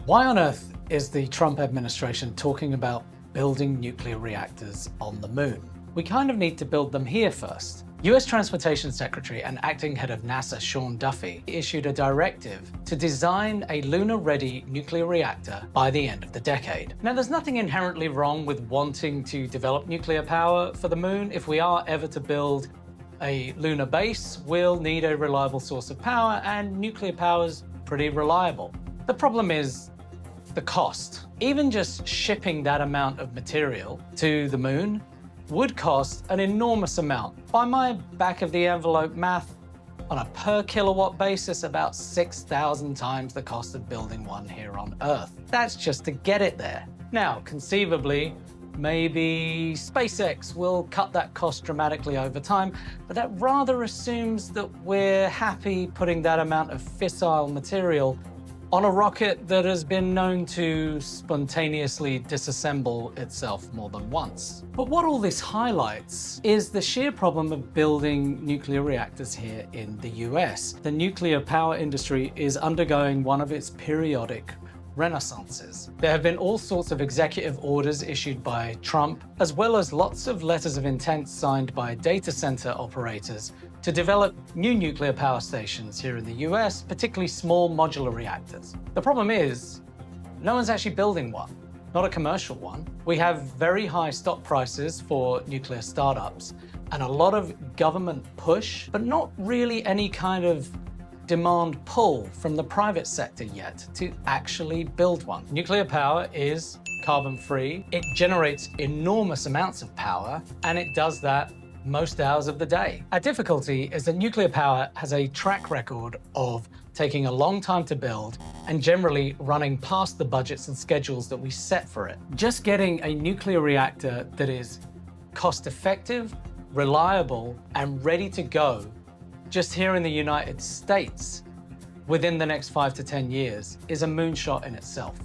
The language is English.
Why on earth is the Trump administration talking about building nuclear reactors on the moon? We kind of need to build them here first. US Transportation Secretary and acting head of NASA, Sean Duffy, issued a directive to design a lunar-ready nuclear reactor by the end of the decade. Now, there's nothing inherently wrong with wanting to develop nuclear power for the moon. If we are ever to build a lunar base, we'll need a reliable source of power, and nuclear power is pretty reliable. The problem is the cost. Even just shipping that amount of material to the moon would cost an enormous amount. By my back-of-the-envelope math, on a per kilowatt basis, about 6,000 times the cost of building one here on Earth. That's just to get it there. Now, conceivably, maybe SpaceX will cut that cost dramatically over time, but that rather assumes that we're happy putting that amount of fissile material on a rocket that has been known to spontaneously disassemble itself more than once. But what all this highlights is the sheer problem of building nuclear reactors here in the US. The nuclear power industry is undergoing one of its periodic renaissances. There have been all sorts of executive orders issued by Trump, as well as lots of letters of intent signed by data center operators to develop new nuclear power stations here in the US, particularly small modular reactors. The problem is, no one's actually building one, not a commercial one. We have very high stock prices for nuclear startups and a lot of government push, but not really any kind of demand pull from the private sector yet to actually build one. Nuclear power is carbon-free. It generates enormous amounts of power, and it does that most hours of the day. Our difficulty is that nuclear power has a track record of taking a long time to build and generally running past the budgets and schedules that we set for it. Just getting a nuclear reactor that is cost-effective, reliable, and ready to go just here in the United States within the next 5 to 10 years is a moonshot in itself.